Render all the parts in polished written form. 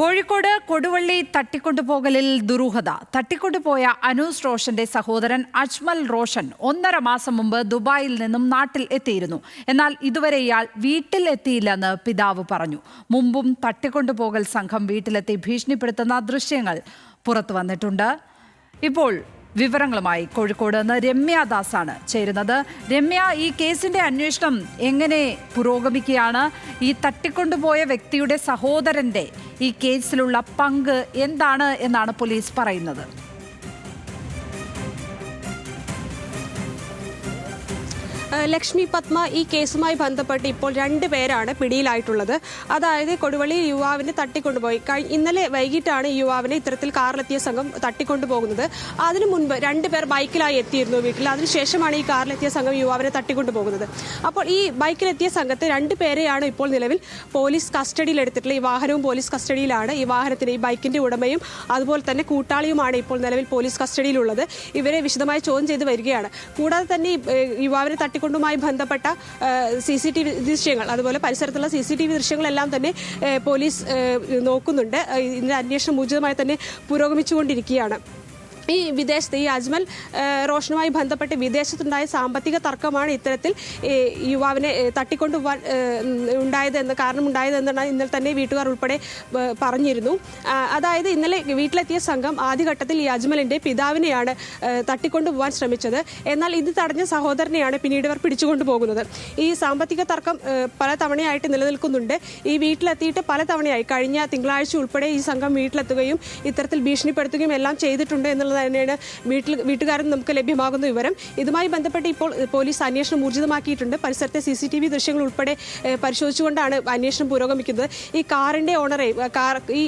കോഴിക്കോട് കൊടുവള്ളി തട്ടിക്കൊണ്ടുപോകലിൽ ദുരൂഹത. തട്ടിക്കൊണ്ടുപോയ അനൂസ് റോഷന്റെ സഹോദരൻ അജ്മൽ റോഷൻ 1.5 മാസം മുമ്പ് ദുബായിൽ നിന്നും നാട്ടിൽ എത്തിയിരുന്നു. എന്നാൽ ഇതുവരെ ഇയാൾ വീട്ടിൽ എത്തിയില്ലെന്ന് പിതാവ് പറഞ്ഞു. മുമ്പും തട്ടിക്കൊണ്ടുപോകൽ സംഘം വീട്ടിലെത്തി ഭീഷണിപ്പെടുത്തുന്ന ദൃശ്യങ്ങൾ പുറത്തു വന്നിട്ടുണ്ട്. ഇപ്പോൾ വിവരങ്ങളുമായി കോഴിക്കോട് നിന്ന് രമ്യ ദാസാണ് ചേരുന്നത്. രമ്യ, ഈ കേസിന്റെ അന്വേഷണം എങ്ങനെ പുരോഗമിക്കുകയാണ്? ഈ തട്ടിക്കൊണ്ടുപോയ വ്യക്തിയുടെ സഹോദരന്റെ ഈ കേസിലുള്ള പങ്ക് എന്താണ് എന്നാണ് പോലീസ് പറയുന്നത്? ലക്ഷ്മി പത്മ, ഈ കേസുമായി ബന്ധപ്പെട്ട് ഇപ്പോൾ 2 പേരാണ് പിടിയിലായിട്ടുള്ളത്. അതായത് കൊടുവള്ളി യുവാവിനെ തട്ടിക്കൊണ്ടുപോയി ഇന്നലെ വൈകിട്ടാണ് യുവാവിനെ ഇത്തരത്തിൽ കാറിലെത്തിയ സംഘം തട്ടിക്കൊണ്ടുപോകുന്നത്. അതിനു മുൻപ് 2 പേർ ബൈക്കിലായി എത്തിയിരുന്നു വീട്ടിൽ. അതിനുശേഷമാണ് ഈ കാറിലെത്തിയ സംഘം യുവാവിനെ തട്ടിക്കൊണ്ടുപോകുന്നത്. അപ്പോൾ ഈ ബൈക്കിലെത്തിയ സംഘത്തെ 2 പേരെയാണ് ഇപ്പോൾ നിലവിൽ പോലീസ് കസ്റ്റഡിയിലെടുത്തിട്ടുള്ളത്. ഈ വാഹനവും പോലീസ് കസ്റ്റഡിയിലാണ്. ഈ വാഹനത്തിന് ഈ ബൈക്കിന്റെ ഉടമയും അതുപോലെ തന്നെ കൂട്ടാളിയുമാണ് ഇപ്പോൾ നിലവിൽ പോലീസ് കസ്റ്റഡിയിലുള്ളത്. ഇവരെ വിശദമായി ചോദ്യം ചെയ്ത് വരികയാണ്. കൂടാതെ തന്നെ യുവാവിനെ ുമായി ബന്ധപ്പെട്ട CCTV ദൃശ്യങ്ങൾ, അതുപോലെ പരിസരത്തുള്ള CCTV ദൃശ്യങ്ങളെല്ലാം തന്നെ പോലീസ് നോക്കുന്നുണ്ട്. ഇതിന്റെ അന്വേഷണം ഊർജിതമായി തന്നെ പുരോഗമിച്ചുകൊണ്ടിരിക്കുകയാണ്. ഈ അജ്മൽ റോഷനുമായി ബന്ധപ്പെട്ട് വിദേശത്തുണ്ടായ സാമ്പത്തിക തർക്കമാണ് ഇത്തരത്തിൽ യുവാവിനെ തട്ടിക്കൊണ്ടുപോകാൻ കാരണമുണ്ടായതെന്നാണ് ഇന്നലെ തന്നെ വീട്ടുകാർ ഉൾപ്പെടെ പറഞ്ഞിരുന്നു. അതായത് ഇന്നലെ വീട്ടിലെത്തിയ സംഘം ആദ്യഘട്ടത്തിൽ ഈ അജ്മലിന്റെ പിതാവിനെയാണ് തട്ടിക്കൊണ്ടുപോകാൻ ശ്രമിച്ചത്. എന്നാൽ ഇത് തടഞ്ഞ സഹോദരനെയാണ് പിന്നീട് ഇവർ പിടിച്ചുകൊണ്ടുപോകുന്നത്. ഈ സാമ്പത്തിക തർക്കം പല തവണയായിട്ട് നിലനിൽക്കുന്നുണ്ട്. ഈ വീട്ടിലെത്തിയിട്ട് പല തവണയായി കഴിഞ്ഞ തിങ്കളാഴ്ച ഉൾപ്പെടെ ഈ സംഘം വീട്ടിലെത്തുകയും ഇത്തരത്തിൽ ഭീഷണിപ്പെടുത്തുകയും എല്ലാം ചെയ്തിട്ടുണ്ട് എന്നുള്ളത് തന്നെയാണ് വീട്ടുകാരൻ നമുക്ക് ലഭ്യമാകുന്ന വിവരം. ഇതുമായി ബന്ധപ്പെട്ട് ഇപ്പോൾ പോലീസ് അന്വേഷണം ഊർജിതമാക്കിയിട്ടുണ്ട്. പരിസരത്തെ CCTV ദൃശ്യങ്ങൾ ഉൾപ്പെടെ പരിശോധിച്ചുകൊണ്ടാണ് അന്വേഷണം പുരോഗമിക്കുന്നത്. ഈ കാറിന്റെ ഓണറെ ഈ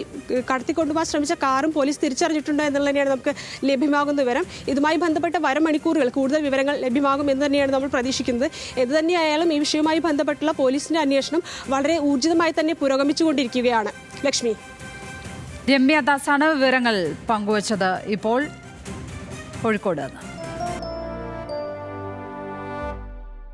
കടത്തിക്കൊണ്ടുപോകാൻ ശ്രമിച്ച കാറും പോലീസ് തിരിച്ചറിഞ്ഞിട്ടുണ്ട് എന്നുള്ളത് തന്നെയാണ് നമുക്ക് ലഭ്യമാകുന്ന വിവരം. ഇതുമായി ബന്ധപ്പെട്ട വരും മണിക്കൂറുകൾ കൂടുതൽ വിവരങ്ങൾ ലഭ്യമാകും എന്ന് തന്നെയാണ് നമ്മൾ പ്രതീക്ഷിക്കുന്നത്. എന്ത് തന്നെയായാലും ഈ വിഷയവുമായി ബന്ധപ്പെട്ടുള്ള പോലീസിന്റെ അന്വേഷണം വളരെ ഊർജിതമായി തന്നെ പുരോഗമിച്ചുകൊണ്ടിരിക്കുകയാണ്. ലക്ഷ്മി. രമ്യ ദാസാണ് വിവരങ്ങൾ പങ്കുവച്ചത്. ഇപ്പോൾ കോഴിക്കോട് നിന്ന്.